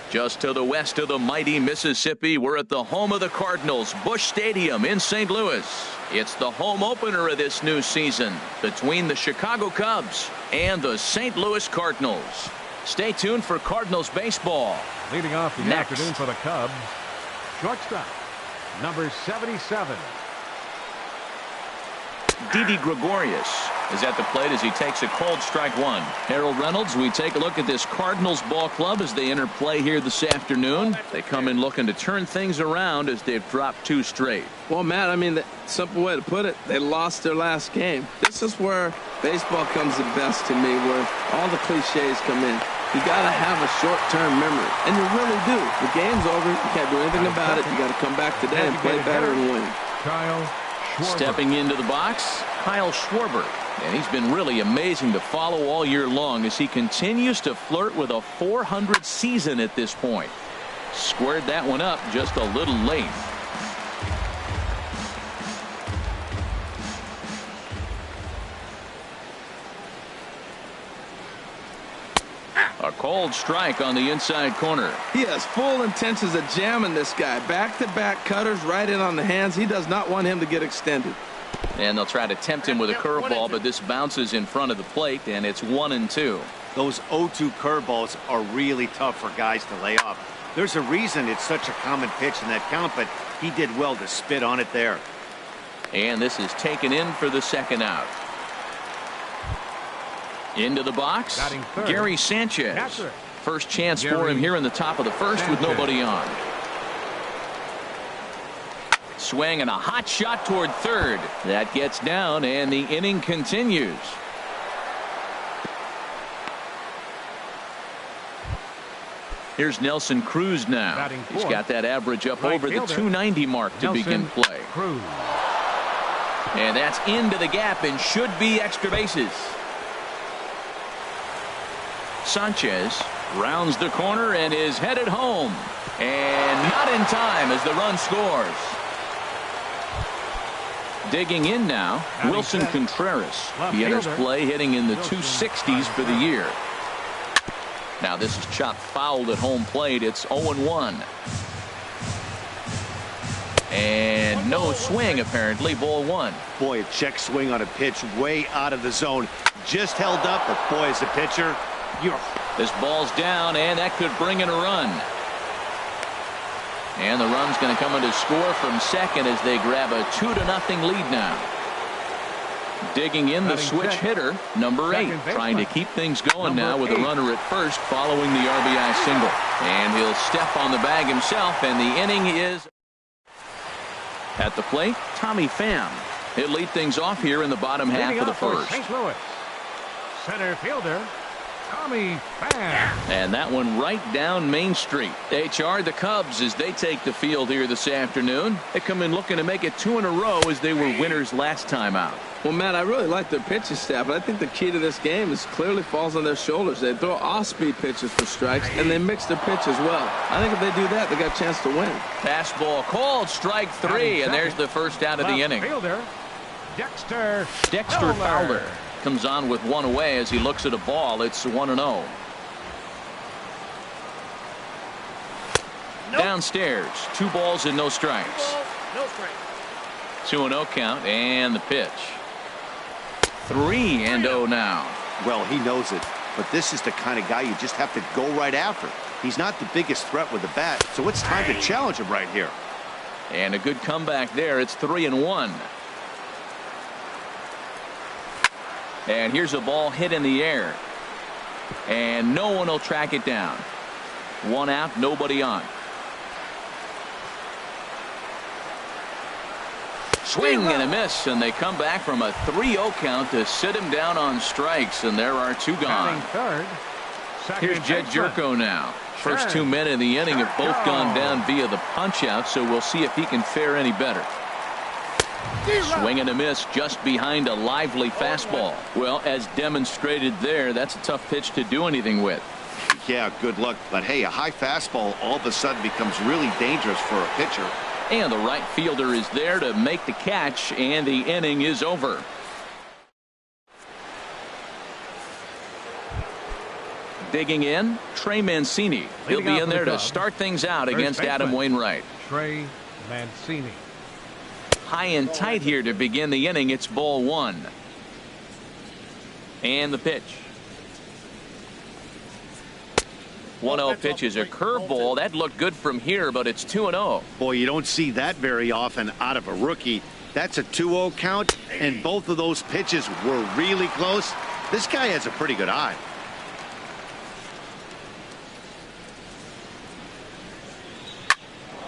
Just to the west of the mighty Mississippi, we're at the home of the Cardinals, Busch Stadium in St. Louis. It's the home opener of this new season between the Chicago Cubs and the St. Louis Cardinals. Stay tuned for Cardinals baseball. Leading off the afternoon for the Cubs, shortstop, number 77. Didi Gregorius is at the plate as he takes a cold strike one. Harold Reynolds, we take a look at this Cardinals ball club as they enter play here this afternoon. They come in looking to turn things around as they've dropped 2 straight. Well, Matt, I mean, the simple way to put it, they lost their last game. This is where baseball comes the best to me, where all the cliches come in. You got to have a short-term memory, and you really do. The game's over. You can't do anything about it. You got to come back today and play better and win. Kyle Schwarber. Stepping into the box, Kyle Schwarber. And he's been really amazing to follow all year long as he continues to flirt with a 400 season at this point. Squared that one up just a little late. A cold strike on the inside corner. He has full intentions of jamming this guy. Back-to-back cutters right in on the hands. He does not want him to get extended. And they'll try to tempt him with a curveball, but this bounces in front of the plate, and it's 1-2. Those 0-2 curveballs are really tough for guys to lay off. There's a reason it's such a common pitch in that count, but he did well to spit on it there. And this is taken in for the second out. Into the box, Gary Sanchez. First chance for him here in the top of the first with nobody on. Swing and a hot shot toward third. That gets down and the inning continues. Here's Nelson Cruz now. He's got that average up over the 290 mark to begin play. And that's into the gap and should be extra bases. Sanchez rounds the corner and is headed home. And not in time as the run scores. Digging in now, Wilson Contreras. He enters play hitting in the 260s for the year. Now this is chopped fouled at home plate. It's 0-1. And no swing apparently. Ball 1. Boy, a check swing on a pitch way out of the zone. Just held up, but boy, as a pitcher, this ball's down, and that could bring in a run. And the run's going to come in to score from second as they grab a 2-0 lead now. Digging in the switch hitter, number 8, trying to keep things going now with a runner at first following the RBI single. And he'll step on the bag himself, and the inning is at the plate. Tommy Pham. He'll lead things off here in the bottom half of the first. St. Louis. Center fielder Tommy Pham. And that one right down Main Street. HR, the Cubs, as they take the field here this afternoon. They come in looking to make it 2 in a row as they were winners last time out. Well, Matt, I really like their pitching staff, but I think the key to this game is clearly falls on their shoulders. They throw off-speed pitches for strikes, and they mix their pitch as well. I think if they do that, they got a chance to win. Fastball called, strike 3, and there's the first out of the inning. Fielder Dexter Fowler comes on with one away as he looks at a ball. It's 1-0. Downstairs, 2 balls and no strikes. 2-0 count, and the pitch. 3-0 now. Well, he knows it, but this is the kind of guy you just have to go right after. He's not the biggest threat with the bat, so it's time to challenge him right here. And a good comeback there. It's 3-1. And here's a ball hit in the air. And no one will track it down. 1 out, nobody on. Swing and a miss, and they come back from a 3-0 count to sit him down on strikes, and there are 2 gone. Here's Jed Jerko now. First 2 men in the inning have both gone down via the punch-out, so we'll see if he can fare any better. Swing and a miss just behind a lively fastball. Well, as demonstrated there, that's a tough pitch to do anything with. Yeah, good luck. But hey, a high fastball all of a sudden becomes really dangerous for a pitcher. And the right fielder is there to make the catch, and the inning is over. Digging in, Trey Mancini. He'll be in there to start things out against Adam Wainwright. Trey Mancini. High and tight here to begin the inning. It's ball one. And the pitch. 1-0 pitch is a curveball. That looked good from here, but it's 2-0. Boy, you don't see that very often out of a rookie. That's a 2-0 count, and both of those pitches were really close. This guy has a pretty good eye.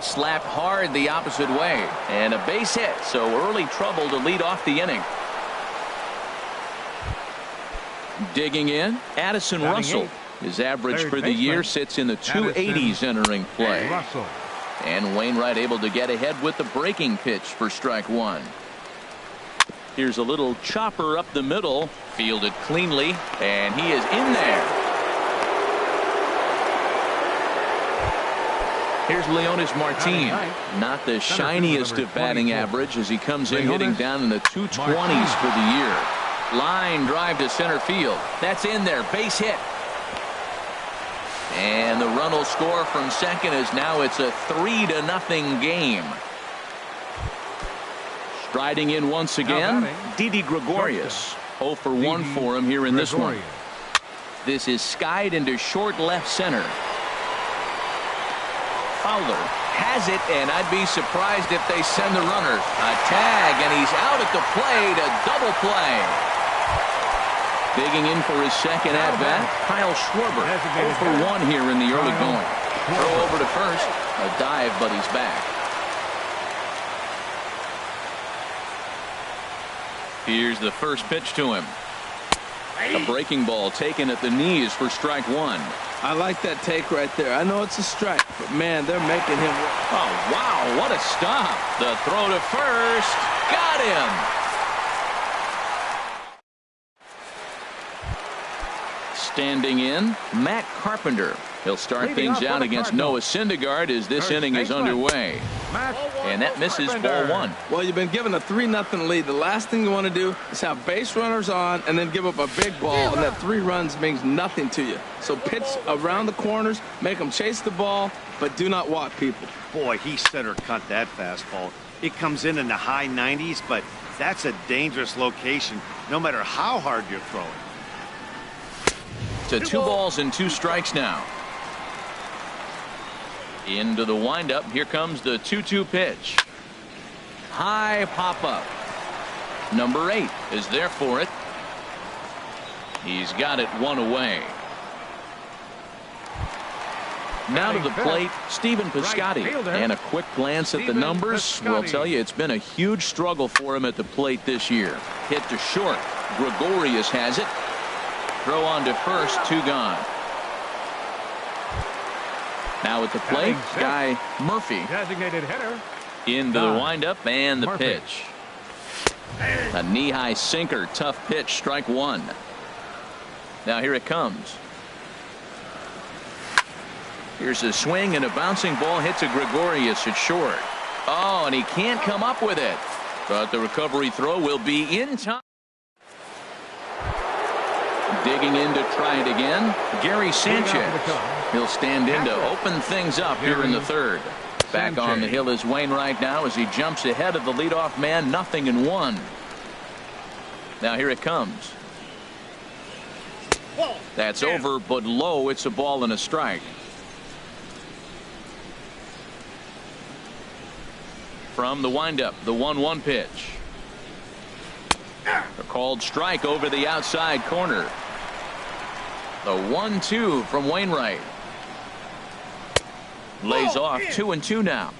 Slapped hard the opposite way, and a base hit, so early trouble to lead off the inning. Digging in, Addison Russell. His average for the year sits in the 280s entering play. And Wainwright able to get ahead with the breaking pitch for strike one. Here's a little chopper up the middle, fielded cleanly, and he is in there. Here's Leonis Martin. Not the shiniest of batting average as he comes in hitting down in the 220s for the year. Line drive to center field. That's in there. Base hit. And the run will score from second as now it's a 3-0 game. Striding in once again, Didi Gregorius. 0 for 1 for him here in this one. This is skied into short left center. Fowler has it, and I'd be surprised if they send the runner. A tag, and he's out at the plate, a double play. Digging in for his second at-bat, Kyle Schwarber. 0 for 1 here in the early going. Throw over to first. A dive, but he's back. Here's the first pitch to him. A breaking ball taken at the knees for strike one. I like that take right there. I know it's a strike, but man, they're making him work. Oh, wow, what a stop. The throw to first. Got him. Standing in, Matt Carpenter. He'll start things out against Noah Syndergaard as this inning is underway. And that misses ball one. Well, you've been given a 3-0 lead. The last thing you want to do is have base runners on and then give up a big ball, and that 3 runs means nothing to you. So pitch around the corners, make them chase the ball, but do not walk people. Boy, he center cut that fastball. It comes in the high 90s, but that's a dangerous location no matter how hard you're throwing. To 2 balls and 2 strikes now. Into the windup. Here comes the 2-2 pitch. High pop up. Number 8 is there for it. He's got it 1 away. Now to the plate, Stephen Piscotty. And a quick glance at the numbers will tell you it's been a huge struggle for him at the plate this year. Hit to short. Gregorius has it. Throw on to first, 2 gone. Now at the plate, Guy Murphy. Designated hitter. Into the windup and the pitch. A knee-high sinker, tough pitch, strike one. Now here it comes. Here's a swing and a bouncing ball hits a Gregorius at short. Oh, and he can't come up with it. But the recovery throw will be in time. Digging in to try it again, Gary Sanchez. He'll stand in to open things up here in the third. Back on the hill is Wainwright now as he jumps ahead of the leadoff man, 0-1. Now here it comes. That's over, but low. It's a ball and a strike. From the windup, the 1-1 pitch. A called strike over the outside corner. The 1-2 from Wainwright. Lays off 2-2 now.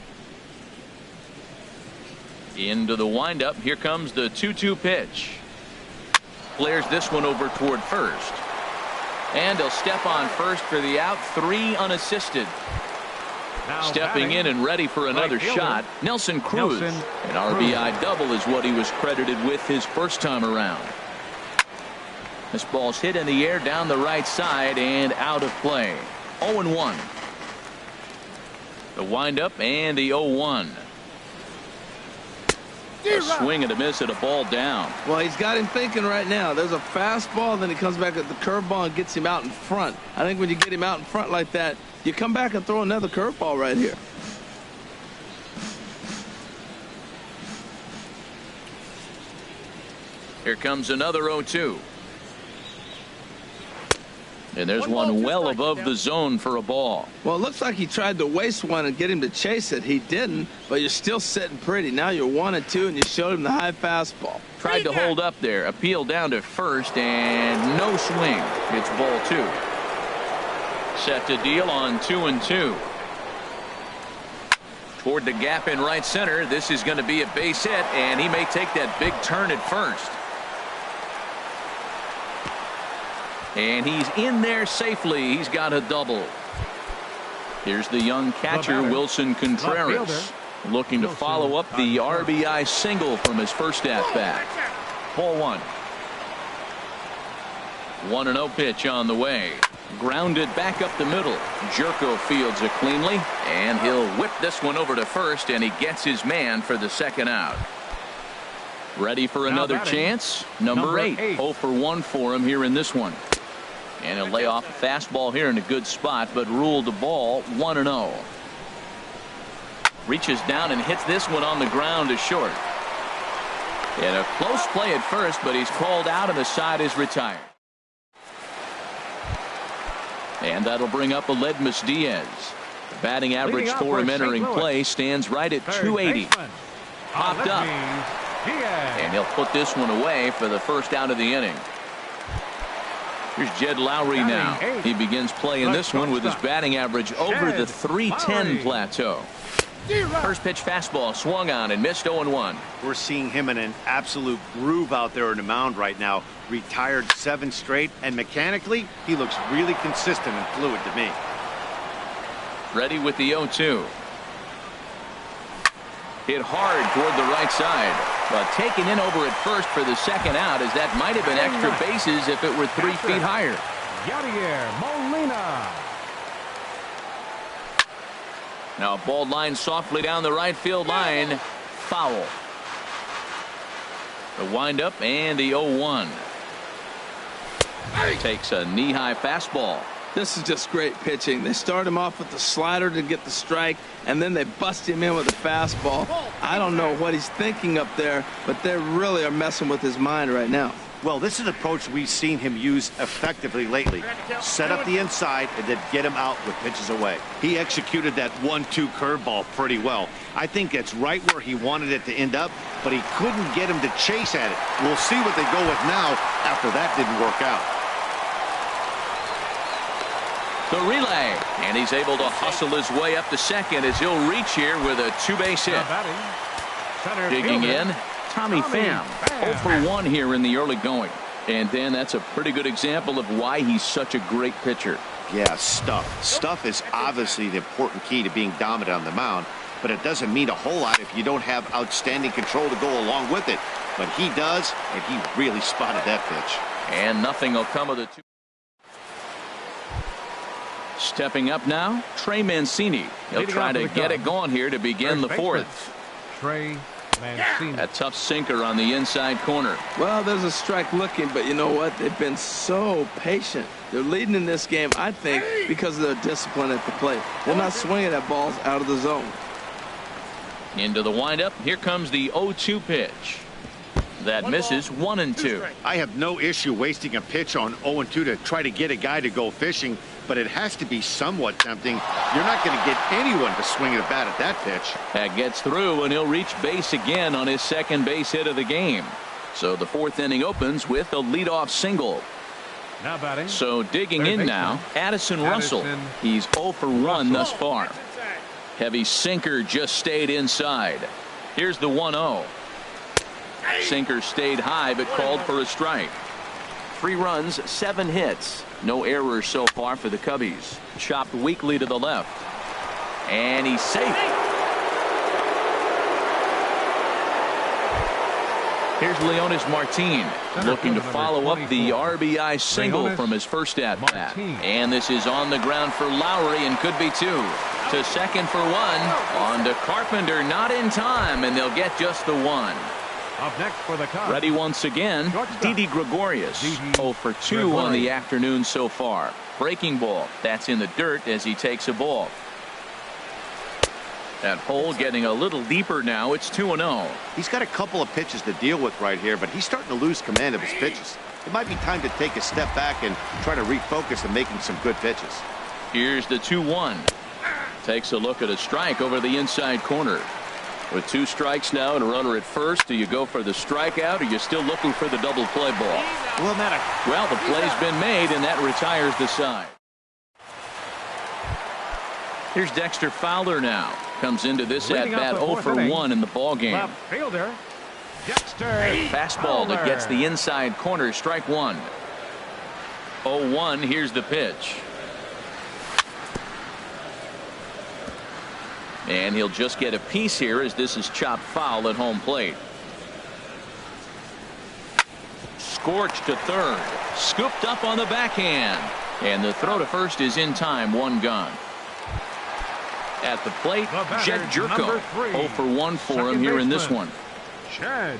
Into the windup. Here comes the 2-2 pitch. Flares this one over toward first. And he'll step on first for the out. 3 unassisted. Stepping in and ready for another shot, Nelson Cruz. An RBI double is what he was credited with his first time around. This ball's hit in the air down the right side and out of play. 0-1. The windup and the 0-1. A swing and a miss at a ball down. Well, he's got him thinking right now. There's a fastball, then he comes back at the curveball and gets him out in front. I think when you get him out in front like that, you come back and throw another curveball right here. Here comes another 0-2. And there's one well above the zone for a ball. Well, it looks like he tried to waste one and get him to chase it. He didn't, but you're still sitting pretty. Now you're 1-2, and you showed him the high fastball. Tried to hold up there. Appeal down to first, and no swing. It's ball 2. Set to deal on 2-2. Toward the gap in right center. This is going to be a base hit, and he may take that big turn at first. And he's in there safely. He's got a double. Here's the young catcher, Wilson Contreras, looking to follow up the RBI single from his first at-bat. Ball 1. 1-0 pitch on the way. Grounded back up the middle. Jerko fields it cleanly, and he'll whip this one over to first, and he gets his man for the second out. Ready for another chance? Number 8. 0 for 1 for him here in this one. And he'll lay off a fastball here in a good spot, but ruled the ball 1-0. Reaches down and hits this one on the ground to short. And a close play at first, but he's called out and the side is retired. And that'll bring up Aledmus Diaz. The batting average for him entering play stands right at 280. Popped up. And he'll put this one away for the first out of the inning. Here's Jed Lowry now. He begins playing this one with his batting average over the 310 plateau. First pitch fastball swung on and missed 0-1. We're seeing him in an absolute groove out there on the mound right now. Retired 7 straight, and mechanically, he looks really consistent and fluid to me. Ready with the 0-2. Hit hard toward the right side, but taken in over at first for the second out, as that might have been extra bases if it were 3 feet higher. Yadier Molina. Now a ball line softly down the right field line. Foul. The windup and the 0-1. Takes a knee-high fastball. This is just great pitching. They start him off with the slider to get the strike, and then they bust him in with a fastball. I don't know what he's thinking up there, but they really are messing with his mind right now. Well, this is an approach we've seen him use effectively lately. Set up the inside and then get him out with pitches away. He executed that 1-2 curveball pretty well. I think it's right where he wanted it to end up, but he couldn't get him to chase at it. We'll see what they go with now after that didn't work out. The relay, and he's able to hustle his way up to second as he'll reach here with a 2-base hit. Digging in, Tommy Pham. 0 for 1 here in the early going. And Dan, that's a pretty good example of why he's such a great pitcher. Yeah, stuff. Stuff is obviously the important key to being dominant on the mound, but it doesn't mean a whole lot if you don't have outstanding control to go along with it. But he does, and he really spotted that pitch. And nothing will come of the 2. Stepping up now, Trey Mancini. He'll try to get it going here to begin the 4th. Trey Mancini. A tough sinker on the inside corner. Well, there's a strike looking, but you know what? They've been so patient. They're leading in this game, I think, because of their discipline at the plate. They're not swinging at balls out of the zone. Into the windup. Here comes the 0-2 pitch. That misses 1-2. I have no issue wasting a pitch on 0-2 to try to get a guy to go fishing, but it has to be somewhat tempting. You're not going to get anyone to swing a bat at that pitch. That gets through, and he'll reach base again on his second base hit of the game. So the 4th inning opens with a leadoff single. Now batting. So digging in now, Addison Russell. He's 0 for 1 thus far. Heavy sinker just stayed inside. Here's the 1-0. Sinker stayed high but called for a strike. 3 runs, 7 hits. No errors so far for the Cubbies. Chopped weakly to the left. And he's safe. Here's Leonis Martin looking to follow up the RBI single from his first at-bat. And this is on the ground for Lowry and could be 2. to second for one. On to Carpenter, not in time, and they'll get just the one. Up next for the Cubs. Ready once again, Didi Gregorius. 0 for 2 on the afternoon so far. Breaking ball. That's in the dirt as he takes a ball. That hole getting a little deeper now. It's 2-0. He's got a couple of pitches to deal with right here, but he's starting to lose command of his pitches. It might be time to take a step back and try to refocus on making some good pitches. Here's the 2-1. Takes a look at a strike over the inside corner. With 2 strikes now and a runner at first, do you go for the strikeout, or are you still looking for the double play ball? Well, the play's been made, and that retires the side. Here's Dexter Fowler now. Comes into this at-bat 0 for 1 in the ballgame. Left fielder, Dexter Fastball that gets the inside corner, strike 1. 0-1, here's the pitch. And he'll just get a piece here as this is chopped foul at home plate. Scorched to third. Scooped up on the backhand. And the throw to first is in time, 1 gone. At the plate, Jed Jerko. 0 for 1 for him here in this one. Jed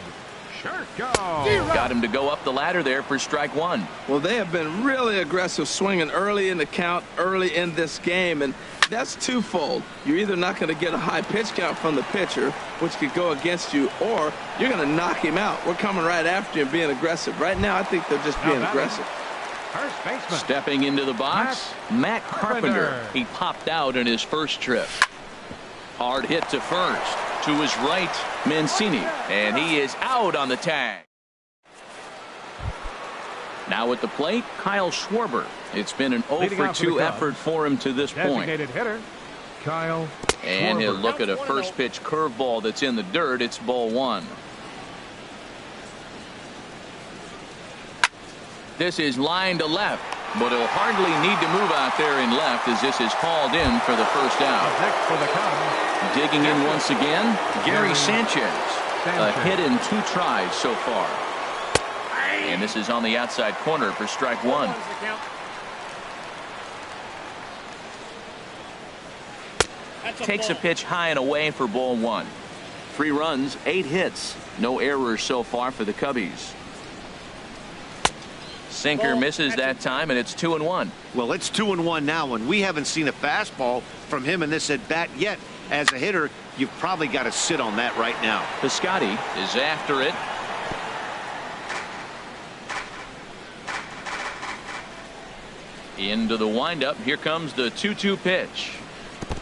Jerko. Got him to go up the ladder there for strike 1. Well, they have been really aggressive swinging early in the count, early in this game, and that's twofold. You're either not going to get a high pitch count from the pitcher, which could go against you, or you're going to knock him out. We're coming right after you and being aggressive. Right now, I think they're just being aggressive. First baseman. Stepping into the box, Matt Carpenter. He popped out in his first trip. Hard hit to first. To his right, Mancini. And he is out on the tag. Now at the plate, Kyle Schwarber. It's been an 0 for 2 effort for him to this point. Designated hitter, Kyle And Schwarber. he'll look at a first pitch curveball that's in the dirt. It's ball 1. This is line to left, but he'll hardly need to move out there in left as this is called in for the first out. Up next for the Cubs. Digging in once again, Gary Sanchez. A hit in 2 tries so far. And this is on the outside corner for strike 1. Takes a pitch high and away for ball 1. 3 runs, 8 hits. No errors so far for the Cubbies. Sinker misses that time, and it's 2-1. Well, it's 2-1 now, and we haven't seen a fastball from him in this at-bat yet. As a hitter, you've probably got to sit on that right now. Piscotty is after it. Into the windup. Here comes the 2-2 pitch.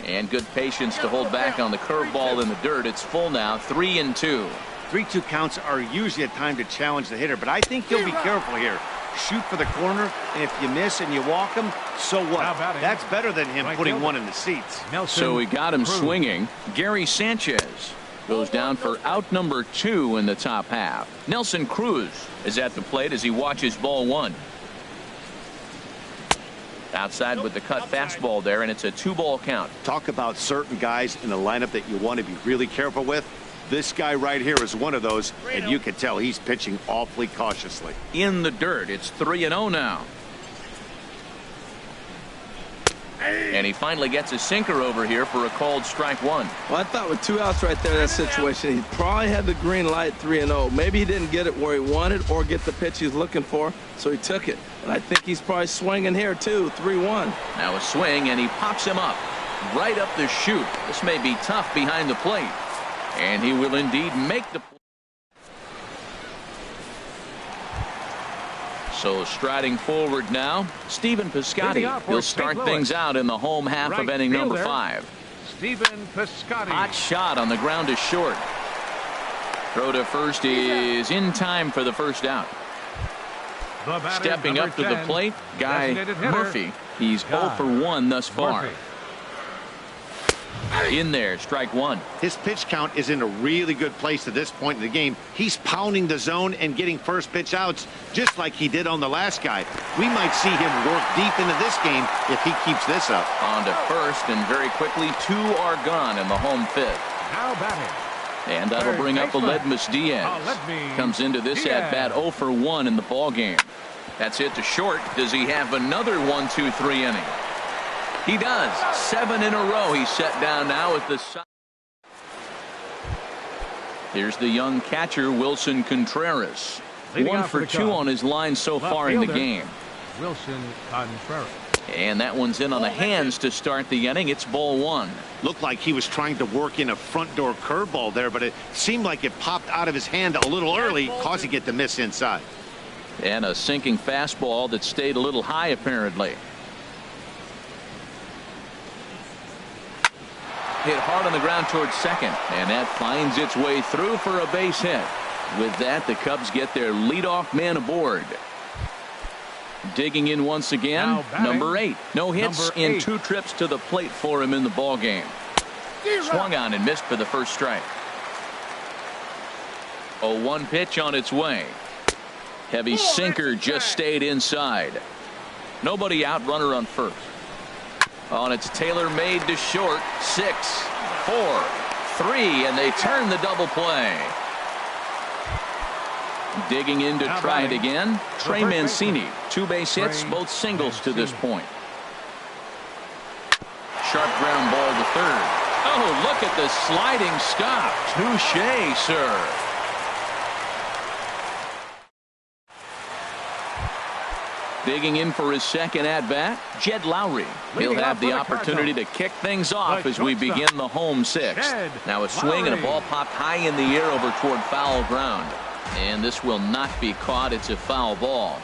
And good patience to hold back on the curveball in the dirt. It's full now, 3-2. 3-2 counts are usually a time to challenge the hitter, but I think he'll be careful here. Shoot for the corner, and if you miss and you walk him, so what? That's better than him putting one in the seats. So he got him swinging. Gary Sanchez goes down for out number 2 in the top half. Nelson Cruz is at the plate as he watches ball 1. Outside with the cut fastball there, and it's a 2-ball count. Talk about certain guys in the lineup that you want to be really careful with. This guy right here is one of those, and you can tell he's pitching awfully cautiously. In the dirt, it's 3-0 now. And he finally gets a sinker over here for a called strike 1. Well, I thought with 2 outs right there in that situation, he probably had the green light 3-0. Maybe he didn't get it where he wanted or get the pitch he's looking for, so he took it. But I think he's probably swinging here, too, 3-1. Now a swing, and he pops him up. Right up the chute. This may be tough behind the plate. And he will indeed make the play. So striding forward now, Stephen Piscotty. He'll start things out in the home half of inning number 5. Stephen Piscotty. Hot shot on the ground to short. Throw to first is in time for the first out. Stepping up to the plate, Guy Murphy. He's 0 for 1 thus far. In there, strike 1. His pitch count is in a really good place at this point in the game. He's pounding the zone and getting first pitch outs just like he did on the last guy. We might see him work deep into this game if he keeps this up. On to first, and very quickly 2 are gone in the home 5th. Now batting. And that'll bring up Aledmus Diaz. Comes into this at-bat 0 for 1 in the ballgame. That's hit to short. Does he have another 1-2-3 inning? He does. 7 in a row. He's set down now at the side. Here's the young catcher, Wilson Contreras. 1 for 2 on his line so far in the game. Wilson Contreras. And that one's in on the hands to start the inning. It's ball 1. Looked like he was trying to work in a front door curveball there, but it seemed like it popped out of his hand a little early, causing it to miss inside. And a sinking fastball that stayed a little high, apparently. Hit hard on the ground towards second, and that finds its way through for a base hit. With that, the Cubs get their leadoff man aboard. Digging in once again, number 8. No hits in 2 trips to the plate for him in the ball game. Swung on and missed for the first strike. 0-1 pitch on its way. Heavy sinker just stayed inside. Nobody out, runner on first. On its Taylor made to short. 6, 4, 3, and they turn the double play. Digging in to try it again, Trey Mancini. 2 base hits, both singles to this point. Sharp ground ball to third. Oh, look at the sliding stop. Touché, sir. Digging in for his second at-bat, Jed Lowry. He'll have the opportunity to kick things off as we begin the home 6th. Now a swing and a ball popped high in the air over toward foul ground. And this will not be caught. It's a foul ball.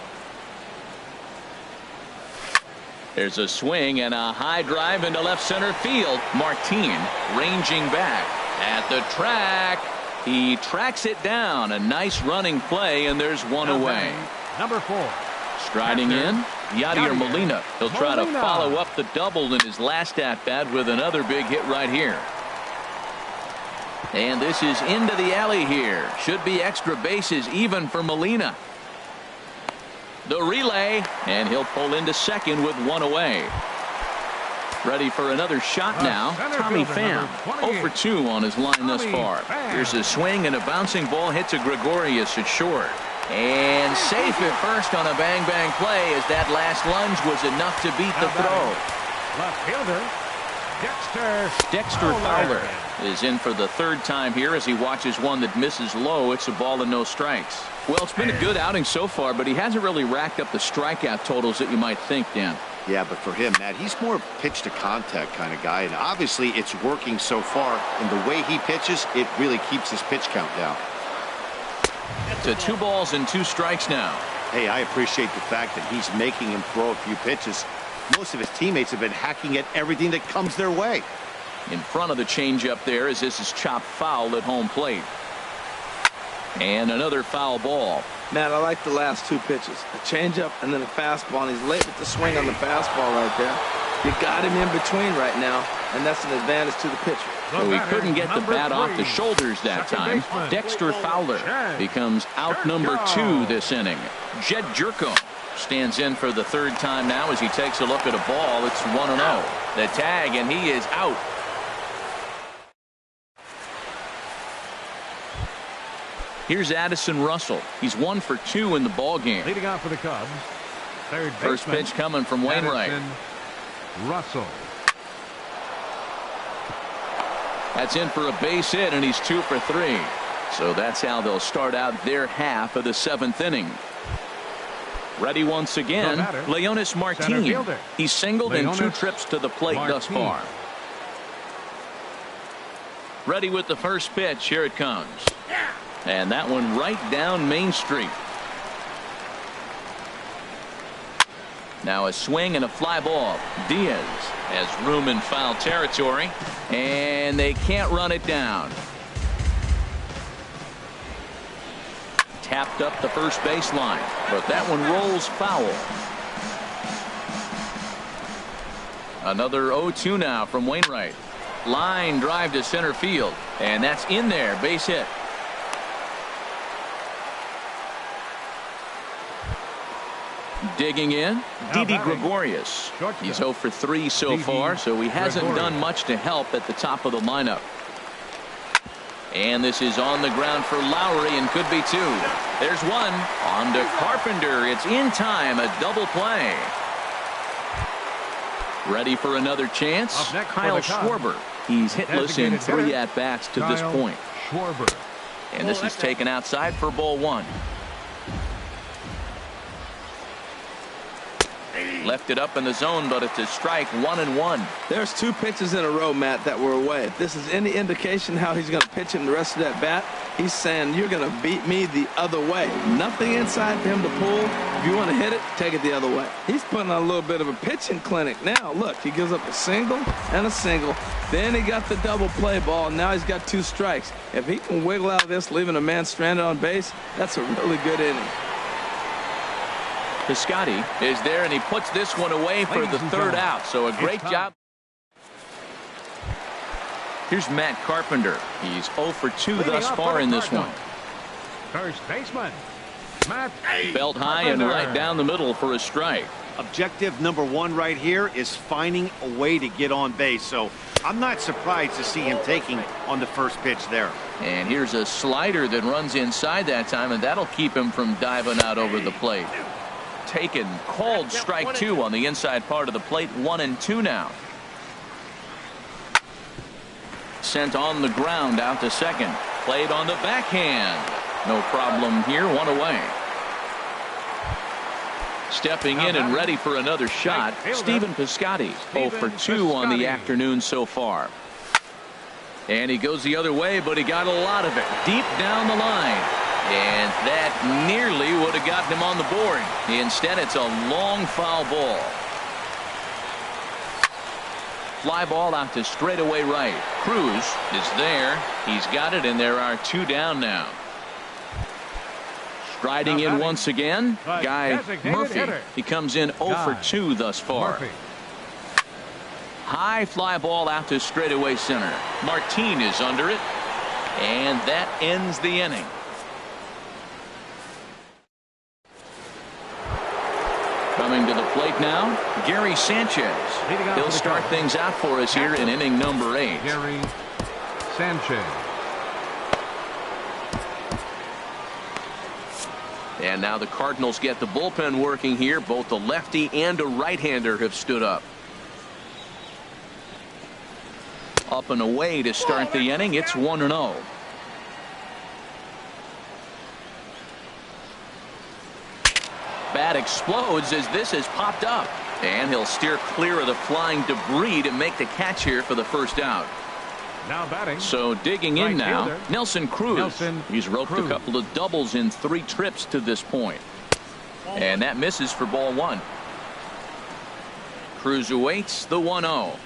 There's a swing and a high drive into left center field. Martin ranging back at the track. He tracks it down. A nice running play, and there's one away. Number 4. Striding in, Yadier Molina. He'll try to follow up the double in his last at-bat with another big hit right here. And this is into the alley here. Should be extra bases even for Molina. The relay, and he'll pull into second with 1 away. Ready for another shot now. Tommy Pham, 0 for 2 on his line thus far. Here's a swing and a bouncing ball hit to Gregorius at short. And safe at first on a bang-bang play as that last lunge was enough to beat the throw. Left fielder, Dexter Fowler is in for the 3rd time here as he watches one that misses low. It's a ball and no strikes. Well, it's been a good outing so far, but he hasn't really racked up the strikeout totals that you might think, Dan. Yeah, but for him, Matt, he's more pitch to contact kind of guy, and obviously it's working so far. And the way he pitches, it really keeps his pitch count down. To 2 balls and 2 strikes now. Hey, I appreciate the fact that he's making him throw a few pitches. Most of his teammates have been hacking at everything that comes their way. In front of the changeup there as this is chopped foul at home plate. And another foul ball. Matt, I like the last 2 pitches. A changeup and then a fastball, and he's late with the swing on the fastball right there. You got him in between right now, and that's an advantage to the pitcher. So he couldn't get the bat off the shoulders that time. Dexter Fowler becomes out number 2 this inning. Jed Jerko stands in for the 3rd time now as he takes a look at a ball. It's 1-0. The tag, and he is out. Here's Addison Russell. He's 1 for 2 in the ball game. Leading off for the Cubs, First pitch coming from Wainwright. Addison Russell. That's in for a base hit, and he's 2 for 3. So that's how they'll start out their half of the 7th inning. Ready once again, Leonis Martin. He's singled in 2 trips to the plate thus far. Ready with the first pitch. Here it comes. And that one right down Main Street. Now a swing and a fly ball. Diaz has room in foul territory, and they can't run it down. Tapped up the first baseline, but that one rolls foul. Another 0-2 now from Wainwright. Line drive to center field, and that's in there. Base hit. Digging in, Didi Gregorius. He's 0 for 3 so far, so he hasn't done much to help at the top of the lineup. And this is on the ground for Lowry, and could be 2. There's one. On to Carpenter. It's in time. A double play. Ready for another chance? Up next for Kyle the Cubs, Schwarber. He's hitless in designated 3 hitter, at-bats to this Kyle point. Schwarber. And this is taken outside for ball 1. Left it up in the zone, but it's a strike, 1-1. There's 2 pitches in a row, Matt, that were away. If this is any indication how he's going to pitch him the rest of that bat, he's saying you're going to beat me the other way. Nothing inside for him to pull. If you want to hit it, take it the other way. He's putting on a little bit of a pitching clinic now. Look, he gives up a single and a single. Then he got the double play ball. Now he's got 2 strikes. If he can wiggle out of this, leaving a man stranded on base, that's a really good inning. Piscotty is there, and he puts this one away for the 3rd out. So a great job. Here's Matt Carpenter. He's 0 for 2 thus far in this one. First baseman, Matt Belt high and right down the middle for a strike. Objective number 1 right here is finding a way to get on base. So I'm not surprised to see him taking on the first pitch there. And here's a slider that runs inside that time, and that'll keep him from diving out over the plate. Taken, called strike 2 on the inside part of the plate. 1-2 now. Sent on the ground out to second. Played on the backhand. No problem here. 1 away. Stepping in and ready for another shot, Stephen Piscotty. 0 for 2 on the afternoon so far. And he goes the other way, but he got a lot of it deep down the line. And that nearly would have gotten him on the board. Instead, it's a long foul ball. Fly ball out to straightaway right. Cruz is there. He's got it, and there are 2 down now. Striding in once again, Guy Murphy. He comes in 0 for 2 thus far. High fly ball out to straightaway center. Martin is under it, and that ends the inning. Coming to the plate now, Gary Sanchez. He'll start things out for us here in inning number 8. Gary Sanchez. And now the Cardinals get the bullpen working here. Both a lefty and a right-hander have stood up. Up and away to start the inning. It's 1-0. Bat explodes as this has popped up, and he'll steer clear of the flying debris to make the catch here for the first out. Now batting. So digging in now, fielder, Nelson Cruz. He's roped a couple of doubles in 3 trips to this point, and that misses for ball 1. Cruz awaits the 1-0,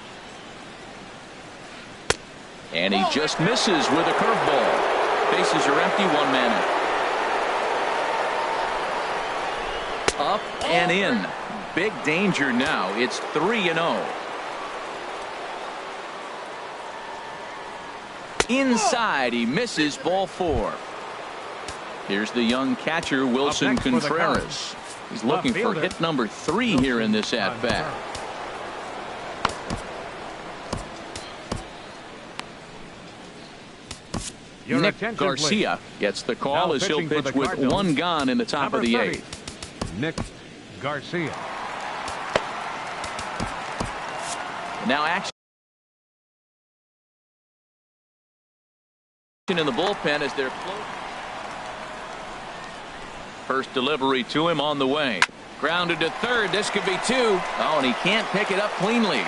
and he just misses with a curveball. Bases are empty, 1 man out. Up and in. Big danger now. It's 3-0. Inside, he misses ball 4. Here's the young catcher, Wilson Contreras. He's looking for hit number 3 here in this at-bat. Nick Garcia gets the call as he'll pitch with 1 gone in the top of the 8th. Nick Garcia. Now action in the bullpen as they're floating. First delivery to him on the way. Grounded to third. This could be 2. Oh, and he can't pick it up cleanly.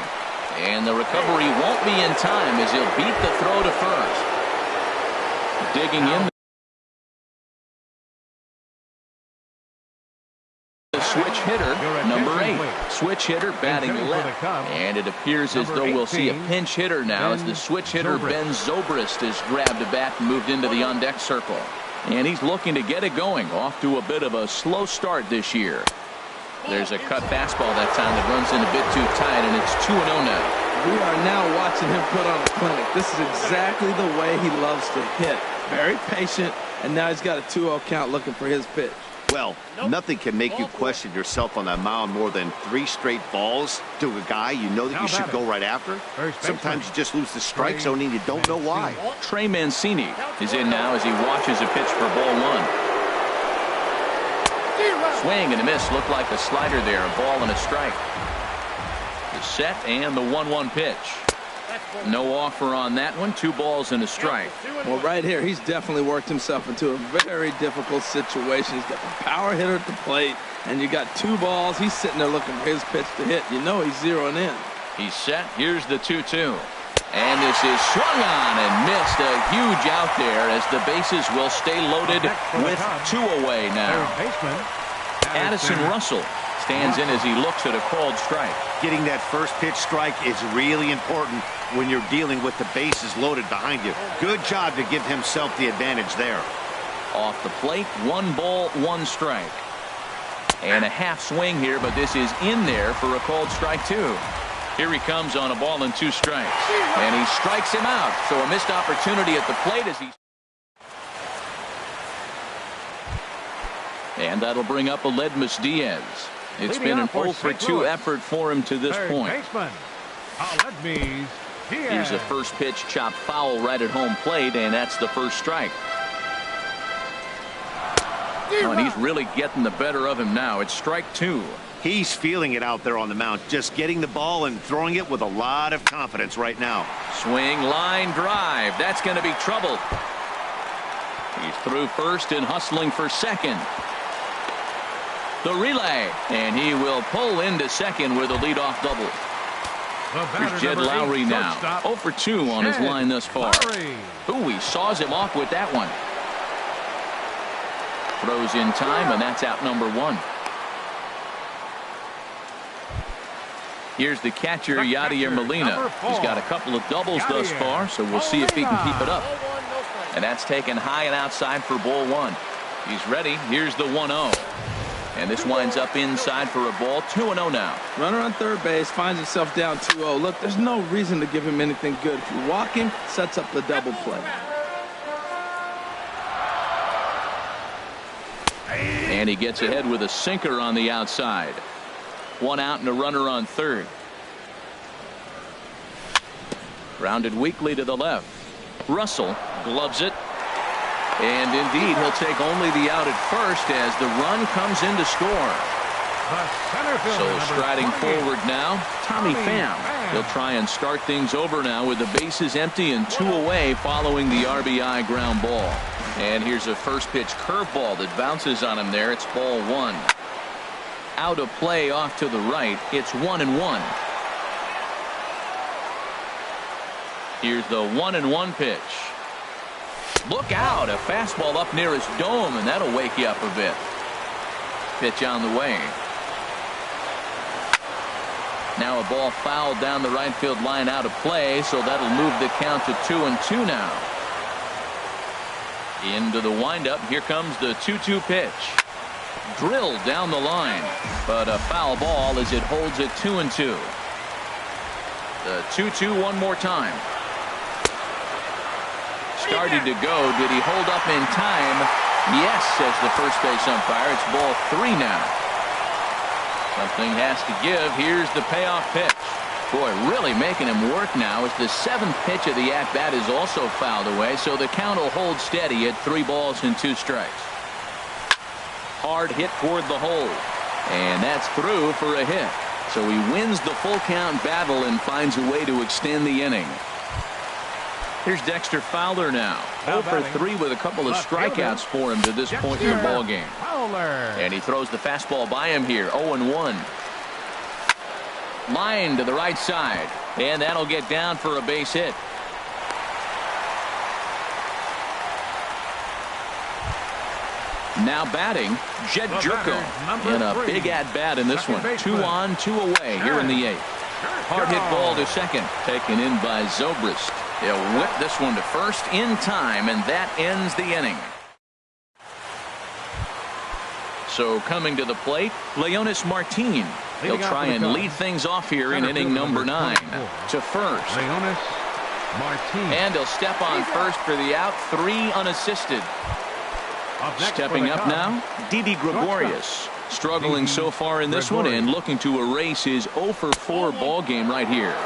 And the recovery won't be in time as he'll beat the throw to first. Digging in. Switch hitter number 8. Switch hitter batting left, and it appears as though we'll see a pinch hitter now as the switch hitter Ben Zobrist has grabbed a bat and moved into the on-deck circle, and he's looking to get it going. Off to a bit of a slow start this year. There's a cut fastball that time that runs in a bit too tight, and it's 2-0 now. We are now watching him put on a clinic. This is exactly the way he loves to hit. Very patient, and now he's got a 2-0 count looking for his pitch. Well, nothing can make you question yourself on that mound more than 3 straight balls to a guy you know that you should go right after. Sometimes you just lose the strike zone and you don't know why. Trey Mancini is in now as he watches a pitch for ball 1. Swing and a miss. Looked like a slider there. A ball and a strike. The set and the 1-1 pitch. No offer on that one. 2 balls and a strike. Well, right here, he's definitely worked himself into a very difficult situation. He's got the power hitter at the plate, and you got 2 balls. He's sitting there looking for his pitch to hit. You know he's zeroing in. He's set. Here's the 2-2. And this is swung on and missed. A huge out there as the bases will stay loaded with 2 away now. Addison Russell stands in as he looks at a called strike. Getting that first pitch strike is really important when you're dealing with the bases loaded behind you. Good job to give himself the advantage there. Off the plate, 1 ball, 1 strike. And a half swing here, but this is in there for a called strike 2. Here he comes on a ball and 2 strikes. And he strikes him out. So a missed opportunity at the plate as he... And that'll bring up Aledmus Diaz. It's been an 0-for-2 effort for him to this point. Here's the first pitch chopped foul right at home plate, and that's the first strike. Oh, and he's really getting the better of him now. It's strike 2. He's feeling it out there on the mound, just getting the ball and throwing it with a lot of confidence right now. Swing, line drive. That's going to be trouble. He's through first and hustling for second. The relay, and he will pull into second with a leadoff double. Here's Jed Lowry now. 0-for-2 on his line thus far. Ooh, he saws him off with that one. Throws in time, and that's out number 1. Here's the catcher, Yadier Molina. He's got a couple of doubles thus far, so we'll see if he can keep it up. And that's taken high and outside for ball 1. He's ready. Here's the 1-0. And this winds up inside for a ball. 2-0 now. Runner on third base finds himself down 2-0. Look, there's no reason to give him anything good. If you walk him, sets up the double play. And he gets ahead with a sinker on the outside. 1 out and a runner on third. Grounded weakly to the left. Russell gloves it. And indeed, he'll take only the out at first as the run comes in to score. So striding forward now, Tommy Pham. He'll try and start things over now with the bases empty and 2 away following the RBI ground ball. And here's a first pitch curveball that bounces on him there. It's ball 1. Out of play off to the right. It's 1-1. Here's the 1-1 pitch. Look out, a fastball up near his dome, and that'll wake you up a bit. Pitch on the way. Now a ball fouled down the right field line out of play, so that'll move the count to 2-2 now. Into the windup, here comes the 2-2 pitch. Drilled down the line, but a foul ball as it holds at 2-2. The 2-2 one more time. Started to go. Did he hold up in time? Yes, says the first base umpire. It's ball 3 now. Something has to give. Here's the payoff pitch. Boy, really making him work now as the 7th pitch of the at-bat is also fouled away, so the count will hold steady at 3 balls and 2 strikes. Hard hit toward the hole, and that's through for a hit. So he wins the full count battle and finds a way to extend the inning. Here's Dexter Fowler now. 0-for-3 with a couple of strikeouts for him to this point in the ballgame. And he throws the fastball by him here. 0-1. Line to the right side. And that'll get down for a base hit. Now batting, Jed Jerko. And a big at-bat in this one. 2 on, 2 away here in the 8th. Hard hit ball to second. Taken in by Zobrist. They'll whip this one to first in time, and that ends the inning. So coming to the plate, Leonis Martin. He'll try and lead things off here in inning number 9 to first. And he'll step on first for the out, 3 unassisted. Stepping up now, Didi Gregorius. Struggling so far in this one and looking to erase his 0-for-4 ball game right here.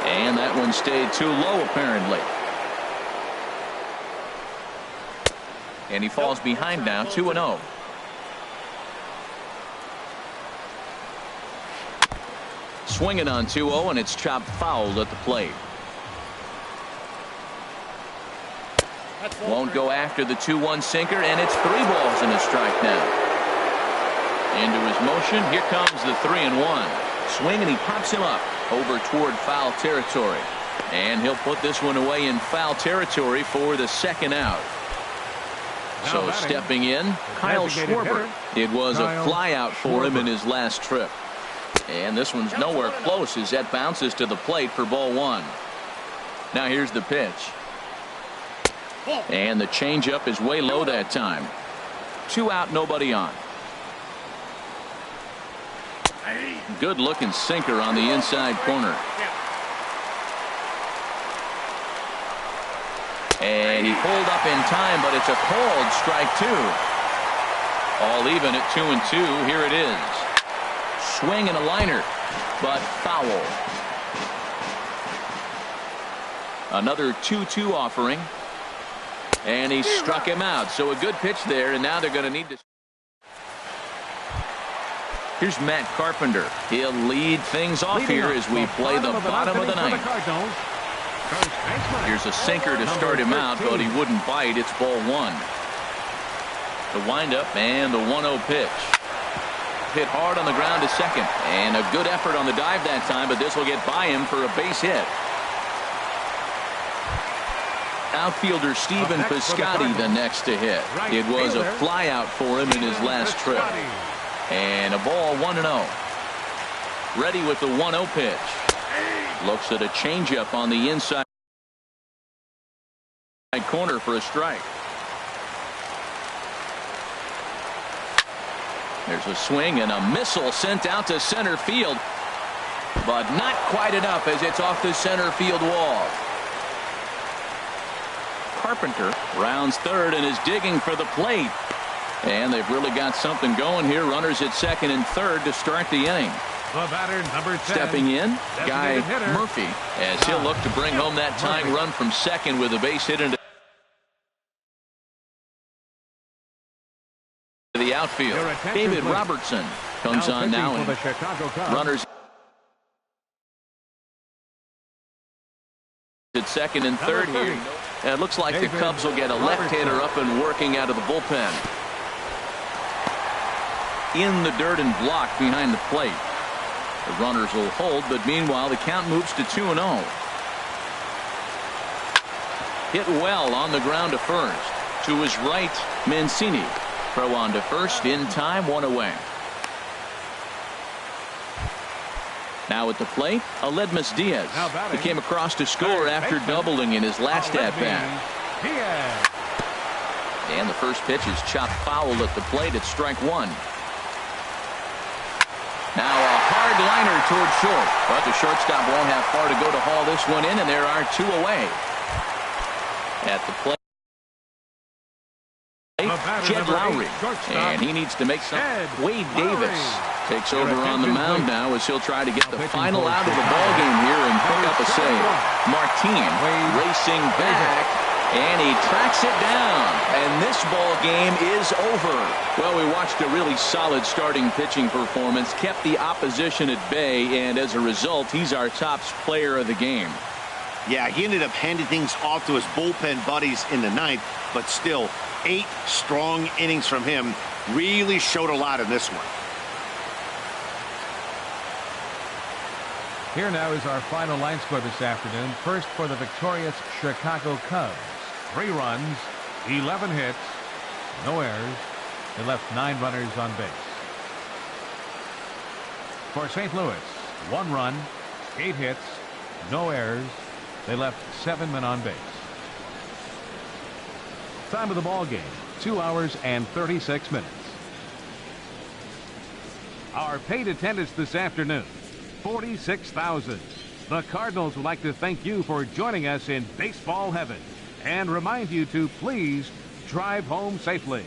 And that one stayed too low, apparently. And he falls behind now, 2-0. Swinging on 2-0, and it's chopped foul at the plate. Won't go after the 2-1 sinker, and it's 3 balls and a strike now. Into his motion. Here comes the 3-1. Swing, and he pops him up over toward foul territory. And he'll put this one away in foul territory for the second out. So stepping in, Kyle Schwarber. It was a fly out for him in his last trip. And this one's nowhere close as that bounces to the plate for ball 1. Now here's the pitch. And the changeup is way low that time. 2 out, nobody on. Good looking sinker on the inside corner. And he pulled up in time, but it's a called strike 2. All even at 2-2. Here it is. Swing and a liner, but foul. Another 2-2 offering. And he struck him out. So a good pitch there, and now they're going to need to. Here's Matt Carpenter. He'll lead things off here as we play the bottom of the ninth. Here's a sinker to start him out, but he wouldn't bite. It's ball 1. The windup and the 1-0 pitch. Hit hard on the ground to second. And a good effort on the dive that time, but this will get by him for a base hit. Outfielder Stephen Piscotty the next to hit. It was a fly out for him in his last trip. And a ball 1-0. Ready with the 1-0 pitch. Looks at a changeup on the inside corner for a strike. There's a swing and a missile sent out to center field. But not quite enough as it's off the center field wall. Carpenter rounds third and is digging for the plate. And they've really got something going here. Runners at second and third to start the inning. The batter, number 10. Stepping in, Guy Murphy, as he'll look to bring home that tying run from second with a base hit into the outfield. David Robertson comes on now, and runners at second and third here. And it looks like the Cubs will get a left-hander up and working out of the bullpen. In the dirt and blocked behind the plate. The runners will hold, but meanwhile the count moves to 2-0. Hit well on the ground to first. To his right, Mancini. Throw on to first in time, 1 away. Now at the plate, Aledmus Diaz. He came across to score after doubling in his last at-bat. And the first pitch is chopped foul at the plate at strike 1. Now a hard liner toward short, but the shortstop won't have far to go to haul this one in, and there are 2 away. At the plate, Jed Lowry, and he needs to make something. Wade Davis takes over on the mound now as he'll try to get the final out of the ballgame here and pick up a save. Martin racing back, and he tracks it down, and this ball game is over. Well, we watched a really solid starting pitching performance, kept the opposition at bay, and as a result, he's our top player of the game. Yeah, he ended up handing things off to his bullpen buddies in the ninth, but still 8 strong innings from him. Really showed a lot in this one. Here now is our final line score this afternoon. First for the victorious Chicago Cubs. 3 runs, 11 hits, no errors. They left 9 runners on base. For St. Louis, 1 run, 8 hits, no errors. They left 7 men on base. Time of the ball game, 2 hours and 36 minutes. Our paid attendance this afternoon, 46,000. The Cardinals would like to thank you for joining us in baseball heaven and remind you to please drive home safely.